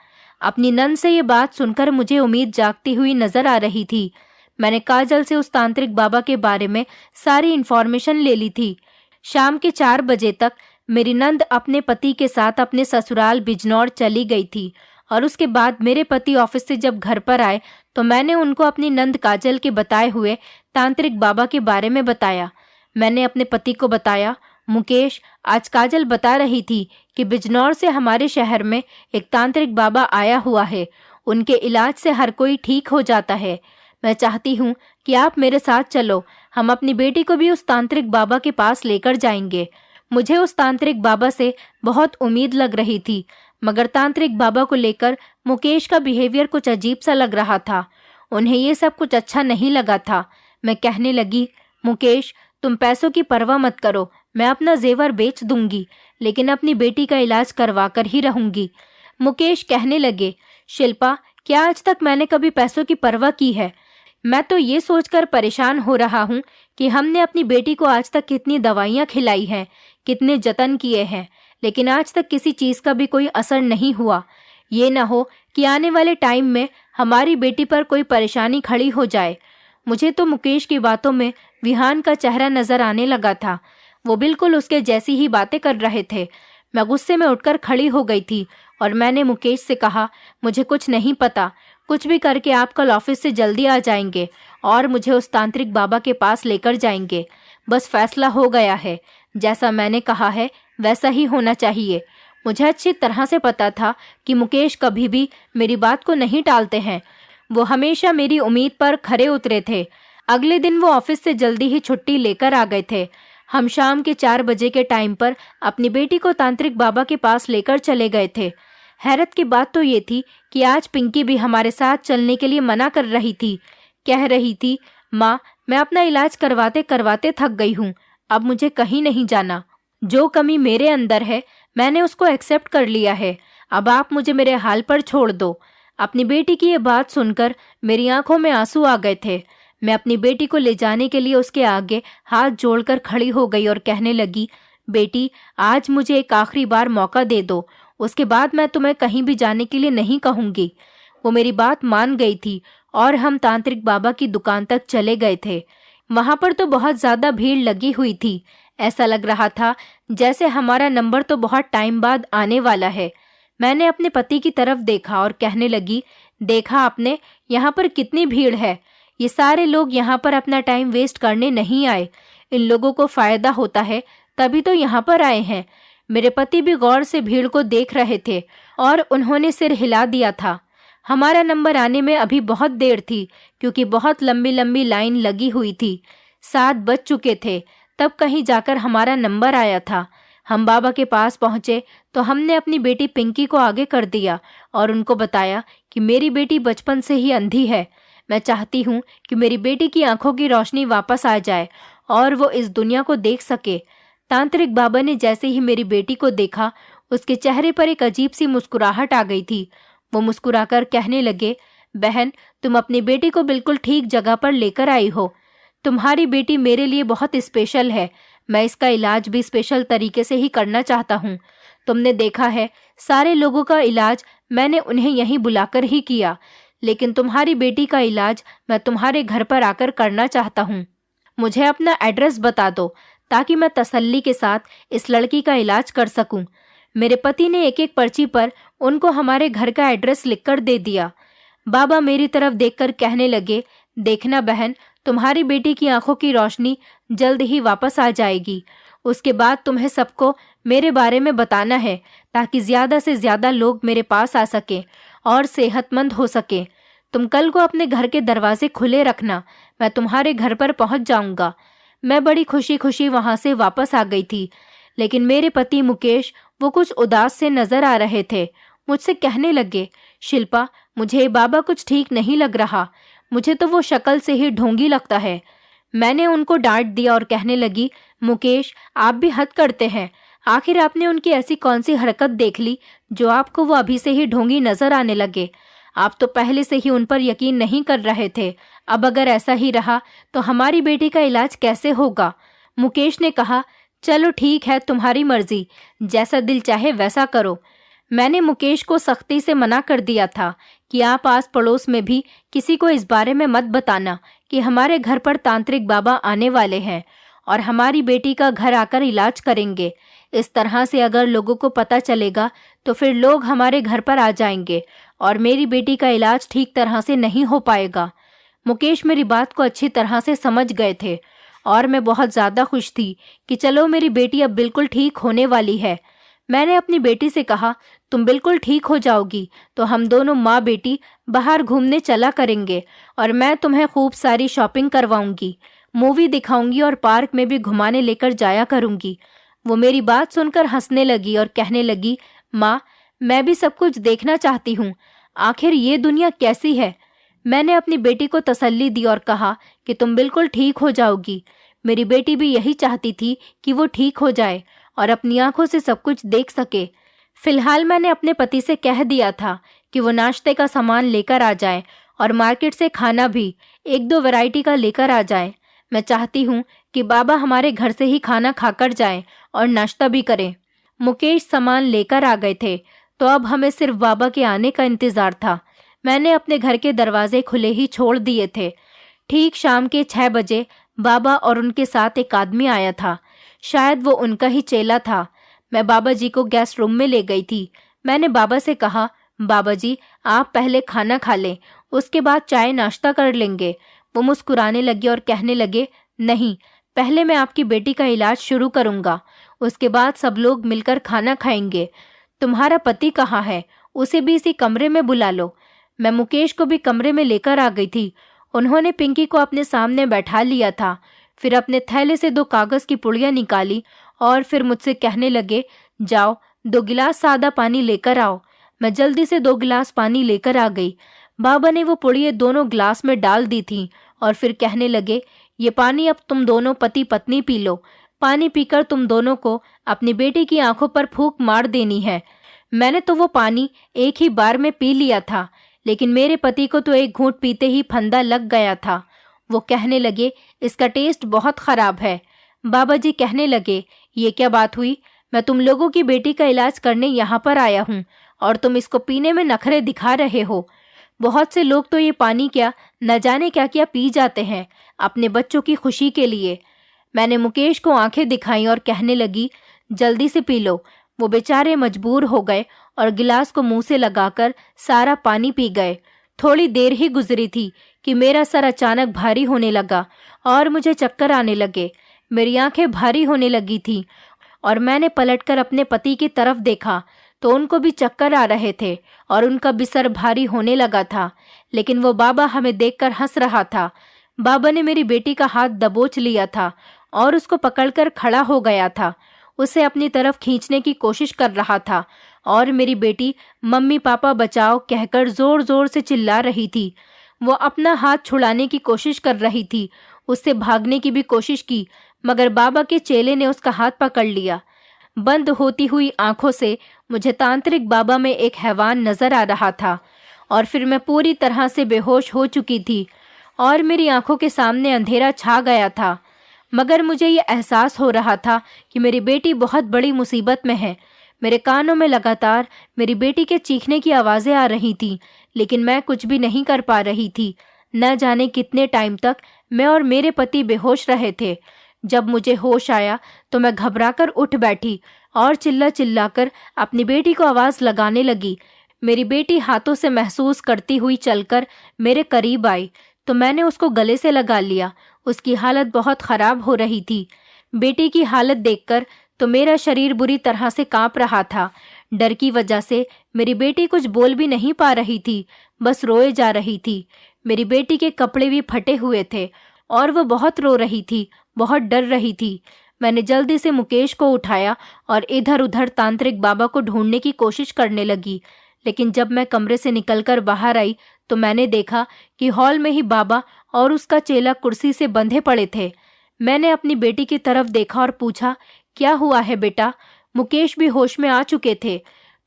अपनी नंद से ये बात सुनकर मुझे उम्मीद जागती हुई नजर आ रही थी। मैंने काजल से उस तांत्रिक बाबा के बारे में सारी इन्फॉर्मेशन ले ली थी। शाम के 4 बजे तक मेरी नंद अपने पति के साथ अपने ससुराल बिजनौर चली गई थी और उसके बाद मेरे पति ऑफिस से जब घर पर आए तो मैंने उनको अपनी नंद काजल के बताए हुए तांत्रिक बाबा के बारे में बताया। मैंने अपने पति को बताया, मुकेश, आज काजल बता रही थी कि बिजनौर से हमारे शहर में एक तांत्रिक बाबा आया हुआ है। उनके इलाज से हर कोई ठीक हो जाता है। मैं चाहती हूँ कि आप मेरे साथ चलो। हम अपनी बेटी को भी उस तांत्रिक बाबा के पास लेकर जाएंगे। मुझे उस तांत्रिक बाबा से बहुत उम्मीद लग रही थी, मगर तांत्रिक बाबा को लेकर मुकेश का बिहेवियर कुछ अजीब सा लग रहा था। उन्हें ये सब कुछ अच्छा नहीं लगा था। मैं कहने लगी, मुकेश, तुम पैसों की परवाह मत करो, मैं अपना जेवर बेच दूंगी, लेकिन अपनी बेटी का इलाज करवा कर ही रहूंगी। मुकेश कहने लगे, शिल्पा, क्या आज तक मैंने कभी पैसों की परवाह की है? मैं तो ये सोचकर परेशान हो रहा हूँ कि हमने अपनी बेटी को आज तक कितनी दवाइयाँ खिलाई हैं, कितने जतन किए हैं, लेकिन आज तक किसी चीज़ का भी कोई असर नहीं हुआ। ये ना हो कि आने वाले टाइम में हमारी बेटी पर कोई परेशानी खड़ी हो जाए। मुझे तो मुकेश की बातों में विहान का चेहरा नजर आने लगा था। वो बिल्कुल उसके जैसी ही बातें कर रहे थे। मैं गुस्से में उठकर खड़ी हो गई थी और मैंने मुकेश से कहा, मुझे कुछ नहीं पता, कुछ भी करके आप कल ऑफिस से जल्दी आ जाएंगे और मुझे उस तांत्रिक बाबा के पास लेकर जाएंगे। बस फैसला हो गया है, जैसा मैंने कहा है वैसा ही होना चाहिए। मुझे अच्छी तरह से पता था कि मुकेश कभी भी मेरी बात को नहीं टालते हैं। वो हमेशा मेरी उम्मीद पर खरे उतरे थे। अगले दिन वो ऑफिस से जल्दी ही छुट्टी लेकर आ गए थे। हम शाम के 4 बजे के टाइम पर अपनी बेटी को तांत्रिक बाबा के पास लेकर चले गए थे। हैरत की बात तो ये थी कि आज पिंकी भी हमारे साथ चलने के लिए मना कर रही थी। कह रही थी, माँ, मैं अपना इलाज करवाते करवाते थक गई हूँ, अब मुझे कहीं नहीं जाना। जो कमी मेरे अंदर है मैंने उसको एक्सेप्ट कर लिया है, अब आप मुझे मेरे हाल पर छोड़ दो। अपनी बेटी की ये बात सुनकर मेरी आंखों में आंसू आ गए थे। मैं अपनी बेटी को ले जाने के लिए उसके आगे हाथ जोड़कर खड़ी हो गई और कहने लगी, बेटी, आज मुझे एक आखिरी बार मौका दे दो, उसके बाद मैं तुम्हें कहीं भी जाने के लिए नहीं कहूंगी। वो मेरी बात मान गई थी और हम तांत्रिक बाबा की दुकान तक चले गए थे। वहां पर तो बहुत ज्यादा भीड़ लगी हुई थी। ऐसा लग रहा था जैसे हमारा नंबर तो बहुत टाइम बाद आने वाला है। मैंने अपने पति की तरफ देखा और कहने लगी, देखा आपने, यहाँ पर कितनी भीड़ है। ये सारे लोग यहाँ पर अपना टाइम वेस्ट करने नहीं आए, इन लोगों को फायदा होता है तभी तो यहाँ पर आए हैं। मेरे पति भी गौर से भीड़ को देख रहे थे और उन्होंने सिर हिला दिया था। हमारा नंबर आने में अभी बहुत देर थी क्योंकि बहुत लंबी लंबी लाइन लगी हुई थी। 7 बज चुके थे तब कहीं जाकर हमारा नंबर आया था। हम बाबा के पास पहुंचे तो हमने अपनी बेटी पिंकी को आगे कर दिया और उनको बताया कि मेरी बेटी बचपन से ही अंधी है। मैं चाहती हूँ कि मेरी बेटी की आंखों की रोशनी वापस आ जाए और वो इस दुनिया को देख सके। तांत्रिक बाबा ने जैसे ही मेरी बेटी को देखा, उसके चेहरे पर एक अजीब सी मुस्कुराहट आ गई थी। वो मुस्कुराकर कहने लगे, बहन, तुम अपनी बेटी को बिल्कुल ठीक जगह पर लेकर आई हो। तुम्हारी बेटी मेरे लिए बहुत स्पेशल है। मैं इसका इलाज भी स्पेशल तरीके से ही करना चाहता हूँ। तुमने देखा है, सारे लोगों का इलाज मैंने उन्हें यहीं बुलाकर ही किया, लेकिन तुम्हारी बेटी का इलाज मैं तुम्हारे घर पर आकर करना चाहता हूँ। मुझे अपना एड्रेस बता दो ताकि मैं तसल्ली के साथ इस लड़की का इलाज कर सकूं। मेरे पति ने एक एक पर्ची पर उनको हमारे घर का एड्रेस लिखकर दे दिया। बाबा मेरी तरफ देखकर कहने लगे, देखना बहन, तुम्हारी बेटी की आंखों की रोशनी जल्द ही वापस आ जाएगी। उसके बाद तुम्हें सबको मेरे बारे में बताना है ताकि ज्यादा से ज्यादा लोग मेरे पास आ सके और सेहतमंद हो सके। तुम कल को अपने घर के दरवाजे खुले रखना, मैं तुम्हारे घर पर पहुंच जाऊंगा। मैं बड़ी खुशी खुशी वहां से वापस आ गई थी, लेकिन मेरे पति मुकेश वो कुछ उदास से नजर आ रहे थे। मुझसे कहने लगे, शिल्पा, मुझे बाबा कुछ ठीक नहीं लग रहा, मुझे तो वो शक्ल से ही ढोंगी लगता है। मैंने उनको डांट दिया और कहने लगी, मुकेश, आप भी हद करते हैं। आखिर आपने उनकी ऐसी कौन सी हरकत देख ली जो आपको वो अभी से ही ढोंगी नजर आने लगे? आप तो पहले से ही उन पर यकीन नहीं कर रहे थे। अब अगर ऐसा ही रहा तो हमारी बेटी का इलाज कैसे होगा? मुकेश ने कहा, चलो ठीक है, तुम्हारी मर्जी, जैसा दिल चाहे वैसा करो। मैंने मुकेश को सख्ती से मना कर दिया था कि आप आस पड़ोस में भी किसी को इस बारे में मत बताना कि हमारे घर पर तांत्रिक बाबा आने वाले हैं और हमारी बेटी का घर आकर इलाज करेंगे। इस तरह से अगर लोगों को पता चलेगा तो फिर लोग हमारे घर पर आ जाएंगे और मेरी बेटी का इलाज ठीक तरह से नहीं हो पाएगा। मुकेश मेरी बात को अच्छी तरह से समझ गए थे और मैं बहुत ज़्यादा खुश थी कि चलो मेरी बेटी अब बिल्कुल ठीक होने वाली है। मैंने अपनी बेटी से कहा, तुम बिल्कुल ठीक हो जाओगी तो हम दोनों माँ बेटी बाहर घूमने चला करेंगे और मैं तुम्हें खूब सारी शॉपिंग करवाऊंगी, मूवी दिखाऊंगी और पार्क में भी घुमाने लेकर जाया करूंगी। वो मेरी बात सुनकर हंसने लगी और कहने लगी, माँ, मैं भी सब कुछ देखना चाहती हूँ, आखिर ये दुनिया कैसी है। मैंने अपनी बेटी को तसल्ली दी और कहा कि तुम बिल्कुल ठीक हो जाओगी। मेरी बेटी भी यही चाहती थी कि वो ठीक हो जाए और अपनी आंखों से सब कुछ देख सके। फिलहाल मैंने अपने पति से कह दिया था कि वो नाश्ते का सामान लेकर आ जाए और मार्केट से खाना भी 1-2 वैरायटी का लेकर आ जाए। मैं चाहती हूँ कि बाबा हमारे घर से ही खाना खाकर जाएं और नाश्ता भी करें। मुकेश सामान लेकर आ गए थे तो अब हमें सिर्फ बाबा के आने का इंतजार था। मैंने अपने घर के दरवाजे खुले ही छोड़ दिए थे। ठीक शाम के 6 बजे बाबा और उनके साथ एक आदमी आया था। शायद वो उनका ही चेला था। मैं बाबा जी को गेस्ट रूम में ले गई थी। मैंने बाबा से कहा, बाबा जी आप पहले खाना खा लें, उसके बाद चाय नाश्ता कर लेंगे। वो मुस्कुराने लगे और कहने लगे, नहीं, पहले मैं आपकी बेटी का इलाज शुरू करूंगा, उसके बाद सब लोग मिलकर खाना खाएंगे। तुम्हारा पति कहाँ है? उसे भी इसी कमरे में बुला लो। मैं मुकेश को भी कमरे में लेकर आ गई थी। उन्होंने पिंकी को अपने सामने बैठा लिया था। फिर अपने थैले से 2 कागज की पुड़ियाँ निकाली और फिर मुझसे कहने लगे, जाओ 2 गिलास सादा पानी लेकर आओ। मैं जल्दी से 2 गिलास पानी लेकर आ गई। बाबा ने वो पुड़ियाँ दोनों गिलास में डाल दी थी और फिर कहने लगे, ये पानी अब तुम दोनों पति पत्नी पी लो। पानी पीकर तुम दोनों को अपनी बेटी की आंखों पर फूंक मार देनी है। मैंने तो वो पानी एक ही बार में पी लिया था, लेकिन मेरे पति को तो एक घूंट पीते ही फंदा लग गया था। वो कहने लगे, इसका टेस्ट बहुत खराब है। बाबा जी कहने लगे, ये क्या बात हुई? मैं तुम लोगों की बेटी का इलाज करने यहाँ पर आया हूँ और तुम इसको पीने में नखरे दिखा रहे हो। बहुत से लोग तो ये पानी क्या न जाने क्या क्या पी जाते हैं अपने बच्चों की खुशी के लिए। मैंने मुकेश को आंखें दिखाई और कहने लगी, जल्दी से पी लो। वो बेचारे मजबूर हो गए और गिलास को मुंह से लगाकर सारा पानी पी गए। थोड़ी देर ही गुजरी थी कि मेरा सर अचानक भारी होने लगा और मुझे चक्कर आने लगे। मेरी आंखें भारी होने लगी थी और मैंने पलटकर अपने पति की तरफ देखा तो उनको भी चक्कर आ रहे थे और उनका भी सर भारी होने लगा था। लेकिन वो बाबा हमें देखकर हंस रहा था। बाबा ने मेरी बेटी का हाथ दबोच लिया था और उसको पकड़कर खड़ा हो गया था। उसे अपनी तरफ खींचने की कोशिश कर रहा था और मेरी बेटी मम्मी पापा बचाओ कहकर जोर जोर से चिल्ला रही थी। वो अपना हाथ छुड़ाने की कोशिश कर रही थी, उससे भागने की भी कोशिश की, मगर बाबा के चेले ने उसका हाथ पकड़ लिया। बंद होती हुई आंखों से मुझे तांत्रिक बाबा में एक हैवान नजर आ रहा था और फिर मैं पूरी तरह से बेहोश हो चुकी थी और मेरी आंखों के सामने अंधेरा छा गया था। मगर मुझे ये एहसास हो रहा था कि मेरी बेटी बहुत बड़ी मुसीबत में है। मेरे कानों में लगातार मेरी बेटी के चीखने की आवाज़ें आ रही थीं, लेकिन मैं कुछ भी नहीं कर पा रही थी। न जाने कितने टाइम तक मैं और मेरे पति बेहोश रहे थे। जब मुझे होश आया तो मैं घबराकर उठ बैठी और चिल्ला चिल्लाकर अपनी बेटी को आवाज़ लगाने लगी। मेरी बेटी हाथों से महसूस करती हुई चलकर मेरे करीब आई तो मैंने उसको गले से लगा लिया। उसकी हालत बहुत ख़राब हो रही थी। बेटी की हालत देखकर तो मेरा शरीर बुरी तरह से कांप रहा था। डर की वजह से मेरी बेटी कुछ बोल भी नहीं पा रही थी, बस रोए जा रही थी। मेरी बेटी के कपड़े भी फटे हुए थे और वो बहुत रो रही थी, बहुत डर रही थी। मैंने जल्दी से मुकेश को उठाया और इधर उधर तांत्रिक बाबा को ढूंढने की कोशिश करने लगी। लेकिन जब मैं कमरे से निकलकर बाहर आई तो मैंने देखा कि हॉल में ही बाबा और उसका चेला कुर्सी से बंधे पड़े थे। मैंने अपनी बेटी की तरफ देखा और पूछा, क्या हुआ है बेटा? मुकेश भी होश में आ चुके थे।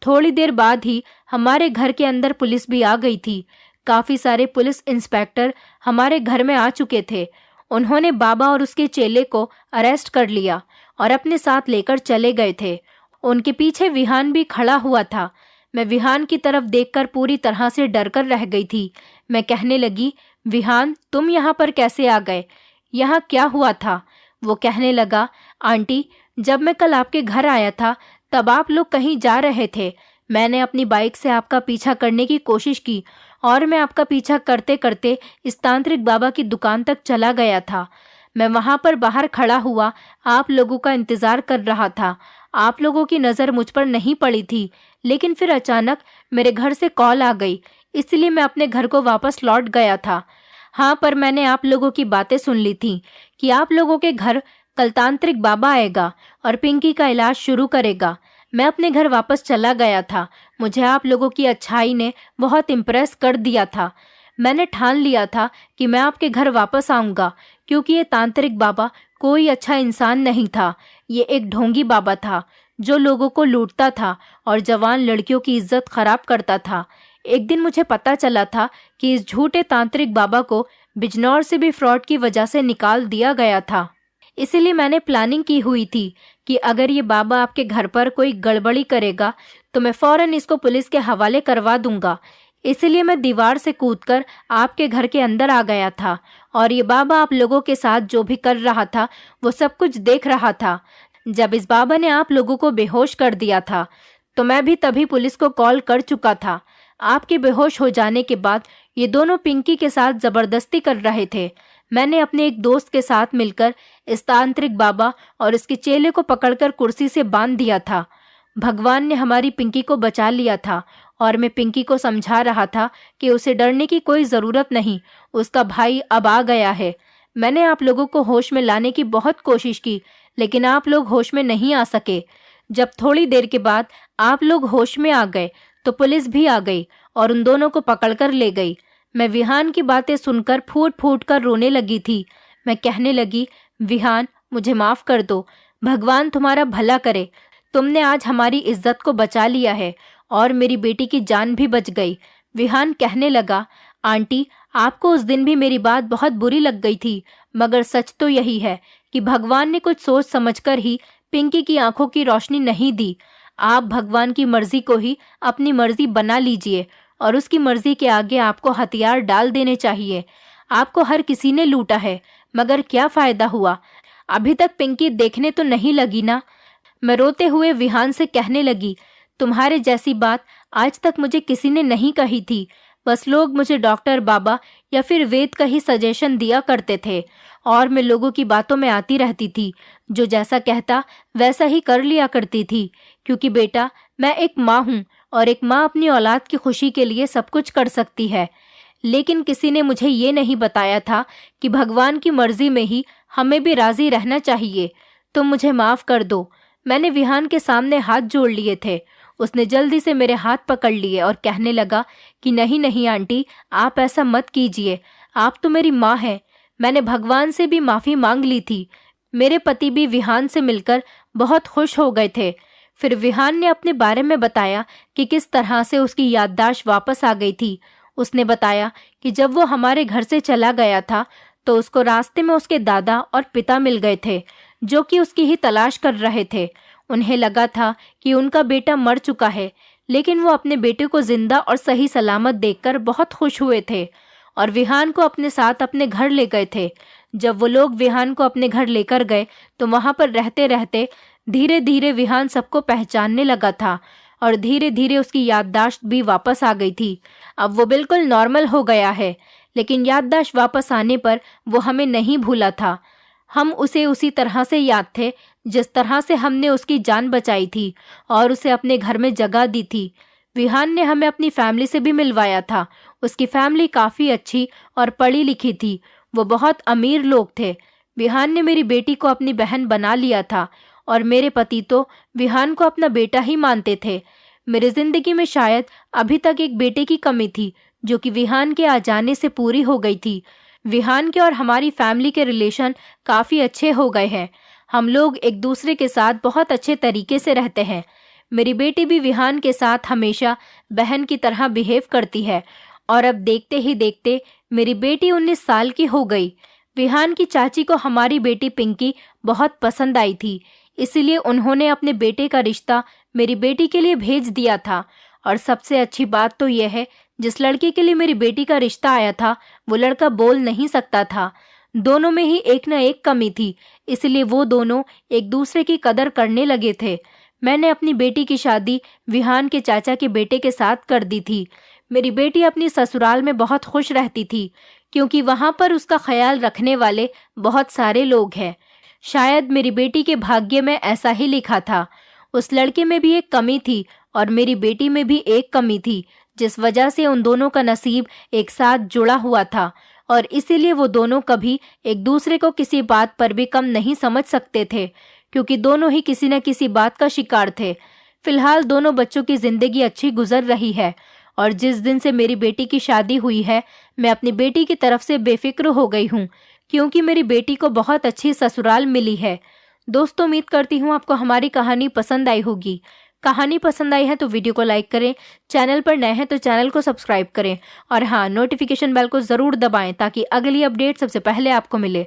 थोड़ी देर बाद ही हमारे घर के अंदर पुलिस भी आ गई थी। काफी सारे पुलिस इंस्पेक्टर हमारे घर में आ चुके थे। उन्होंने बाबा और उसके चेले को अरेस्ट कर लिया और अपने साथ लेकर चले गए थे। उनके पीछे विहान भी खड़ा हुआ था। मैं विहान की तरफ देखकर पूरी तरह से डरकर रह गई थी। मैं कहने लगी, विहान तुम यहाँ पर कैसे आ गए? यहाँ क्या हुआ था? वो कहने लगा, आंटी जब मैं कल आपके घर आया था तब आप लोग कहीं जा रहे थे। मैंने अपनी बाइक से आपका पीछा करने की कोशिश की और मैं आपका पीछा करते करते इस तांत्रिक बाबा की दुकान तक चला गया था। मैं वहां पर बाहर खड़ा हुआ आप लोगों का इंतजार कर रहा था। आप लोगों की नज़र मुझ पर नहीं पड़ी थी, लेकिन फिर अचानक मेरे घर से कॉल आ गई, इसलिए मैं अपने घर को वापस लौट गया था। हाँ, पर मैंने आप लोगों की बातें सुन ली थी कि आप लोगों के घर कल तांत्रिक बाबा आएगा और पिंकी का इलाज शुरू करेगा। मैं अपने घर वापस चला गया था। मुझे आप लोगों की अच्छाई ने बहुत इम्प्रेस कर दिया था। मैंने ठान लिया था कि मैं आपके घर वापस आऊँगा, क्योंकि ये तांत्रिक बाबा कोई अच्छा इंसान नहीं था। ये एक ढोंगी बाबा था जो लोगों को लूटता था और जवान लड़कियों की इज्जत खराब करता था। एक दिन मुझे पता चला था कि इस झूठे तांत्रिक बाबा को बिजनौर से भी फ्रॉड की वजह से निकाल दिया गया था। इसीलिए मैंने प्लानिंग की हुई थी कि अगर ये बाबा आपके घर पर कोई गड़बड़ी करेगा तो मैं फौरन इसको पुलिस के हवाले करवा दूंगा। इसलिए मैं दीवार से कूदकर आपके घर के अंदर आ गया था और ये बाबा आप लोगों के साथ जो भी कर रहा था वो सब कुछ देख रहा था। जब इस बाबा ने आप लोगों को बेहोश कर दिया था तो मैं भी तभी पुलिस को कॉल कर चुका था। आपके बेहोश हो जाने के बाद ये दोनों पिंकी के साथ जबरदस्ती कर रहे थे। मैंने अपने एक दोस्त के साथ मिलकर इस तांत्रिक बाबा और इसके चेले को पकड़कर कुर्सी से बांध दिया था। भगवान ने हमारी पिंकी को बचा लिया था और मैं पिंकी को समझा रहा था कि उसे डरने की कोई ज़रूरत नहीं, उसका भाई अब आ गया है। मैंने आप लोगों को होश में लाने की बहुत कोशिश की, लेकिन आप लोग होश में नहीं आ सके। जब थोड़ी देर के बाद आप लोग होश में आ गए तो पुलिस भी आ गई और उन दोनों को पकड़कर ले गई। मैं विहान की बातें सुनकर फूट फूट कर रोने लगी थी। मैं कहने लगी, विहान मुझे माफ़ कर दो, भगवान तुम्हारा भला करे। तुमने आज हमारी इज्जत को बचा लिया है और मेरी बेटी की जान भी बच गई। विहान कहने लगा, आंटी आपको उस दिन भी मेरी बात बहुत बुरी लग गई थी, मगर सच तो यही है कि भगवान ने कुछ सोच समझकर ही पिंकी की आंखों की रोशनी नहीं दी। आप भगवान की मर्जी को ही अपनी मर्जी बना लीजिए और उसकी मर्जी के आगे आपको हथियार डाल देने चाहिए। आपको हर किसी ने लूटा है, मगर क्या फायदा हुआ? अभी तक पिंकी देखने तो नहीं लगी ना। मैं रोते हुए विहान से कहने लगी, तुम्हारे जैसी बात आज तक मुझे किसी ने नहीं कही थी। बस लोग मुझे डॉक्टर बाबा या फिर वेद का ही सजेशन दिया करते थे और मैं लोगों की बातों में आती रहती थी। जो जैसा कहता वैसा ही कर लिया करती थी, क्योंकि बेटा मैं एक माँ हूँ और एक माँ अपनी औलाद की खुशी के लिए सब कुछ कर सकती है। लेकिन किसी ने मुझे ये नहीं बताया था कि भगवान की मर्जी में ही हमें भी राजी रहना चाहिए। तुम मुझे माफ़ कर दो। मैंने विहान के सामने हाथ जोड़ लिए थे। उसने जल्दी से मेरे हाथ पकड़ लिए और कहने लगा कि नहीं नहीं आंटी, आप ऐसा मत कीजिए, आप तो मेरी माँ हैं। मैंने भगवान से भी माफ़ी मांग ली थी। मेरे पति भी विहान से मिलकर बहुत खुश हो गए थे। फिर विहान ने अपने बारे में बताया कि किस तरह से उसकी याददाश्त वापस आ गई थी। उसने बताया कि जब वो हमारे घर से चला गया था तो उसको रास्ते में उसके दादा और पिता मिल गए थे, जो कि उसकी ही तलाश कर रहे थे। उन्हें लगा था कि उनका बेटा मर चुका है, लेकिन वो अपने बेटे को जिंदा और सही सलामत देखकर बहुत खुश हुए थे और विहान को अपने साथ अपने घर ले गए थे। जब वो लोग विहान को अपने घर लेकर गए तो वहां पर रहते रहते धीरे धीरे विहान सबको पहचानने लगा था और धीरे धीरे उसकी याददाश्त भी वापस आ गई थी। अब वो बिल्कुल नॉर्मल हो गया है, लेकिन याददाश्त वापस आने पर वो हमें नहीं भूला था। हम उसे उसी तरह से याद थे जिस तरह से हमने उसकी जान बचाई थी और उसे अपने घर में जगह दी थी। विहान ने हमें अपनी फैमिली से भी मिलवाया था। उसकी फैमिली काफ़ी अच्छी और पढ़ी लिखी थी। वो बहुत अमीर लोग थे। विहान ने मेरी बेटी को अपनी बहन बना लिया था और मेरे पति तो विहान को अपना बेटा ही मानते थे। मेरी ज़िंदगी में शायद अभी तक एक बेटे की कमी थी, जो कि विहान के आ जाने से पूरी हो गई थी। विहान के और हमारी फैमिली के रिलेशन काफ़ी अच्छे हो गए हैं। हम लोग एक दूसरे के साथ बहुत अच्छे तरीके से रहते हैं। मेरी बेटी भी विहान के साथ हमेशा बहन की तरह बिहेव करती है और अब देखते ही देखते मेरी बेटी 19 साल की हो गई। विहान की चाची को हमारी बेटी पिंकी बहुत पसंद आई थी, इसलिए उन्होंने अपने बेटे का रिश्ता मेरी बेटी के लिए भेज दिया था। और सबसे अच्छी बात तो यह है, जिस लड़के के लिए मेरी बेटी का रिश्ता आया था वो लड़का बोल नहीं सकता था। दोनों में ही एक न एक कमी थी, इसलिए वो दोनों एक दूसरे की कदर करने लगे थे। मैंने अपनी बेटी की शादी विहान के चाचा के बेटे के साथ कर दी थी। मेरी बेटी अपनी ससुराल में बहुत खुश रहती थी, क्योंकि वहाँ पर उसका ख्याल रखने वाले बहुत सारे लोग हैं। शायद मेरी बेटी के भाग्य में ऐसा ही लिखा था। उस लड़के में भी एक कमी थी और मेरी बेटी में भी एक कमी थी, जिस वजह से उन दोनों का नसीब एक साथ जुड़ा हुआ था और इसीलिए वो दोनों कभी एक दूसरे को किसी बात पर भी कम नहीं समझ सकते थे, क्योंकि दोनों ही किसी न किसी बात का शिकार थे। फिलहाल दोनों बच्चों की जिंदगी अच्छी गुजर रही है और जिस दिन से मेरी बेटी की शादी हुई है मैं अपनी बेटी की तरफ से बेफिक्र हो गई हूँ, क्योंकि मेरी बेटी को बहुत अच्छी ससुराल मिली है। दोस्तों, उम्मीद करती हूँ आपको हमारी कहानी पसंद आई होगी। कहानी पसंद आई है तो वीडियो को लाइक करें, चैनल पर नए हैं तो चैनल को सब्सक्राइब करें और हाँ, नोटिफिकेशन बेल को ज़रूर दबाएं ताकि अगली अपडेट सबसे पहले आपको मिले।